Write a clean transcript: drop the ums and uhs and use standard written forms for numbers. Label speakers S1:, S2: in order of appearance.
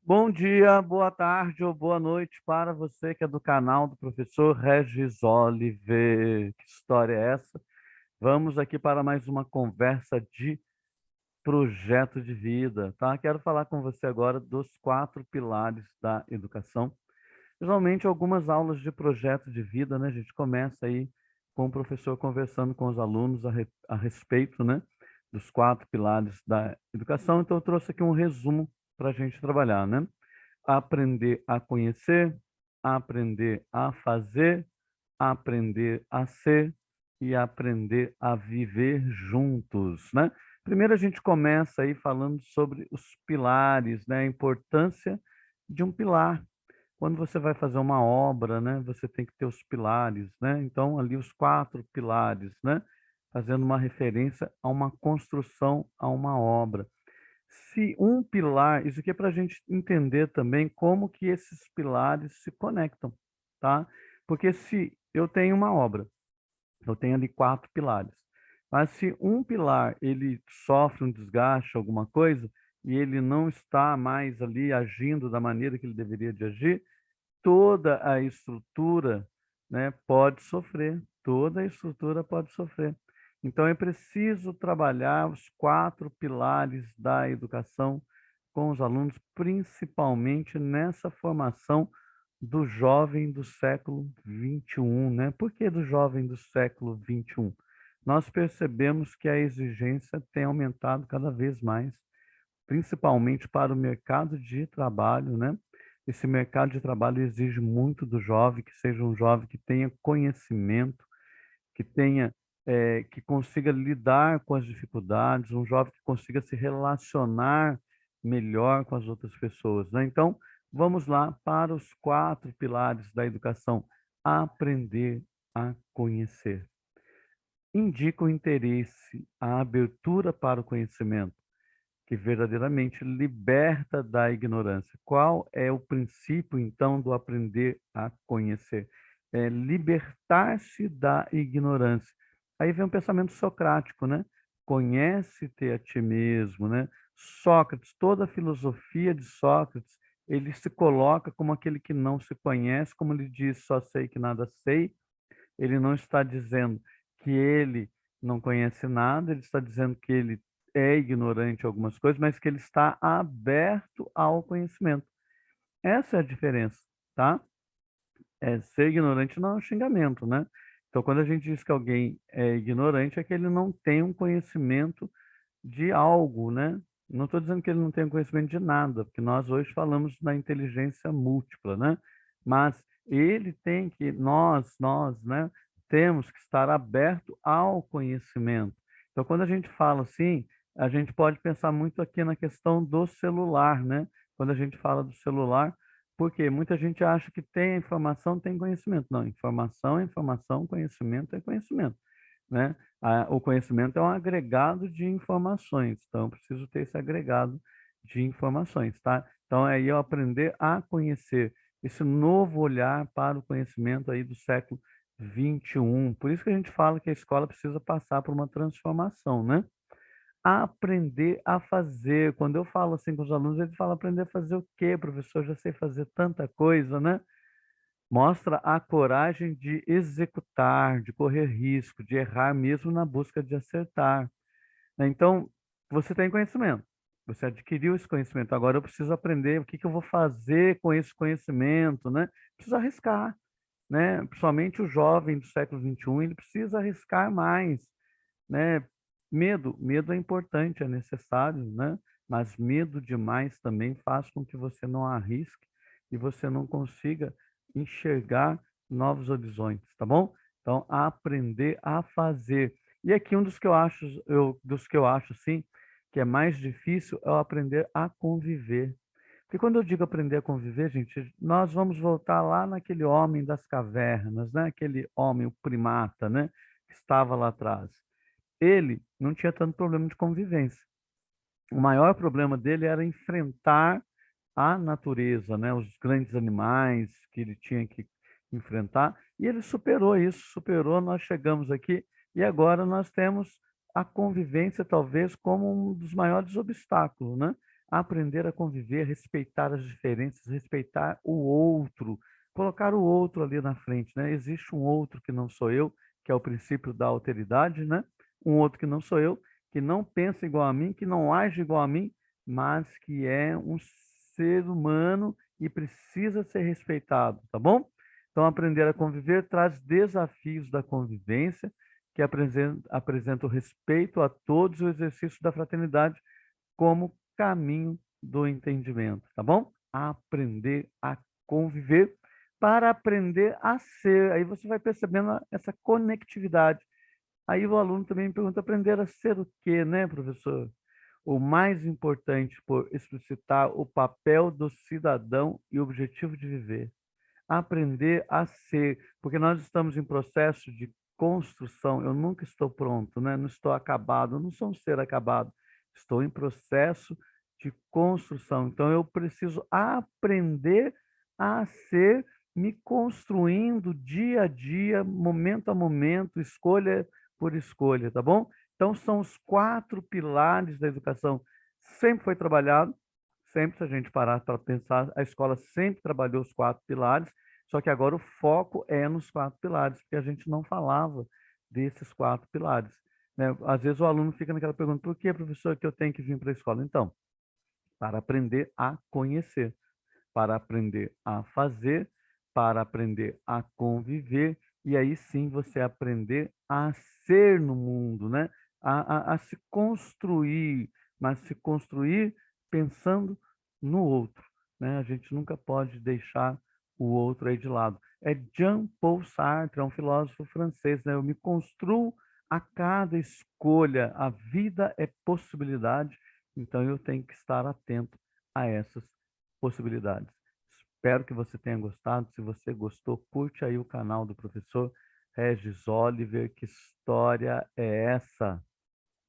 S1: Bom dia, boa tarde ou boa noite para você que é do canal do professor Regis Oliver. Que história é essa? Vamos aqui para mais uma conversa de projeto de vida, tá? Quero falar com você agora dos 4 pilares da educação. Geralmente, algumas aulas de projeto de vida, né? A gente começa aí com o professor conversando com os alunos a respeito, né? Dos 4 pilares da educação. Então, eu trouxe aqui um resumo para a gente trabalhar, né? Aprender a conhecer, aprender a fazer, aprender a ser e aprender a viver juntos, né? Primeiro a gente começa aí falando sobre os pilares, né? A importância de um pilar. Quando você vai fazer uma obra, né, você tem que ter os pilares, né? Então, ali os 4 pilares, né? Fazendo uma referência a uma construção, a uma obra. Se um pilar, isso aqui é para a gente entender também como que esses pilares se conectam, tá? Porque se eu tenho uma obra, eu tenho ali 4 pilares, mas se um pilar ele sofre um desgaste, alguma coisa, e ele não está mais ali agindo da maneira que ele deveria de agir, toda a estrutura, né, pode sofrer, toda a estrutura pode sofrer. Então, é preciso trabalhar os 4 pilares da educação com os alunos, principalmente nessa formação do jovem do século XXI, né? Por que do jovem do século XXI? Nós percebemos que a exigência tem aumentado cada vez mais, principalmente para o mercado de trabalho, né? Esse mercado de trabalho exige muito do jovem, que seja um jovem que tenha conhecimento, que tenha, que consiga lidar com as dificuldades, um jovem que consiga se relacionar melhor com as outras pessoas, né? Então, vamos lá para os 4 pilares da educação. Aprender a conhecer. Indica o interesse, a abertura para o conhecimento que verdadeiramente liberta da ignorância. Qual é o princípio, então, do aprender a conhecer? É libertar-se da ignorância. Aí vem um pensamento socrático, né? Conhece-te a ti mesmo, né? Sócrates, toda a filosofia de Sócrates, ele se coloca como aquele que não se conhece, como ele diz, só sei que nada sei. Ele não está dizendo que ele não conhece nada, ele está dizendo que ele é ignorante em algumas coisas, mas que ele está aberto ao conhecimento. Essa é a diferença, tá? Ser ignorante não é um xingamento, né? Então, quando a gente diz que alguém é ignorante, é que ele não tem um conhecimento de algo, né? Não estou dizendo que ele não tem conhecimento de nada, porque nós hoje falamos da inteligência múltipla, né? Mas ele tem que, nós, né, temos que estar aberto ao conhecimento. Então, quando a gente fala assim, a gente pode pensar muito aqui na questão do celular, né? Quando a gente fala do celular, porque muita gente acha que tem informação, tem conhecimento. Não, informação é informação, conhecimento é conhecimento, né? O conhecimento é um agregado de informações, então eu preciso ter esse agregado de informações, tá? Então aí eu aprender a conhecer esse novo olhar para o conhecimento aí do século XXI. Por isso que a gente fala que a escola precisa passar por uma transformação, né? Aprender a fazer. Quando eu falo assim com os alunos, eles falam aprender a fazer o quê, professor? Eu já sei fazer tanta coisa, né? Mostra a coragem de executar, de correr risco, de errar mesmo na busca de acertar, né? Então, você tem conhecimento, você adquiriu esse conhecimento. Agora eu preciso aprender o que que eu vou fazer com esse conhecimento, né? Preciso arriscar, né? Principalmente o jovem do século XXI, ele precisa arriscar mais, né? Medo é importante, é necessário, né? Mas medo demais também faz com que você não arrisque e você não consiga enxergar novos horizontes, tá bom? Então, aprender a fazer. E aqui um dos que eu acho sim, que é mais difícil é o aprender a conviver. Porque quando eu digo aprender a conviver, gente, nós vamos voltar lá naquele homem das cavernas, né? Aquele homem, o primata, né? Que estava lá atrás. Ele não tinha tanto problema de convivência. O maior problema dele era enfrentar a natureza, né? Os grandes animais que ele tinha que enfrentar. E ele superou isso, superou, nós chegamos aqui e agora nós temos a convivência talvez como um dos maiores obstáculos, né? Aprender a conviver, respeitar as diferenças, respeitar o outro, colocar o outro ali na frente, né? Existe um outro que não sou eu, que é o princípio da alteridade, né? Um outro que não sou eu, que não pensa igual a mim, que não age igual a mim, mas que é um ser humano e precisa ser respeitado, tá bom? Então, aprender a conviver traz desafios da convivência, que apresenta o respeito a todos e o exercício da fraternidade como caminho do entendimento, tá bom? Aprender a conviver para aprender a ser. Aí você vai percebendo essa conectividade. Aí o aluno também me pergunta, aprender a ser o quê, né, professor? O mais importante por explicitar o papel do cidadão e o objetivo de viver. Aprender a ser, porque nós estamos em processo de construção, eu nunca estou pronto, né? Não estou acabado, eu não sou um ser acabado, estou em processo de construção. Então eu preciso aprender a ser, me construindo dia a dia, momento a momento, escolha por escolha, tá bom? Então são os 4 pilares da educação. Sempre foi trabalhado, sempre, se a gente parar para pensar, a escola sempre trabalhou os 4 pilares, só que agora o foco é nos 4 pilares, porque a gente não falava desses 4 pilares, né? Às vezes o aluno fica naquela pergunta, por que, professor, que eu tenho que vir para a escola? Então, para aprender a conhecer, para aprender a fazer, para aprender a conviver, e aí sim você aprender a ser no mundo, né? A se construir, mas se construir pensando no outro, né? A gente nunca pode deixar o outro aí de lado. É Jean-Paul Sartre, é um filósofo francês, né? Eu me construo a cada escolha. A vida é possibilidade, então eu tenho que estar atento a essas possibilidades. Espero que você tenha gostado. Se você gostou, curte aí o canal do professor Regis Oliver. Que história é essa?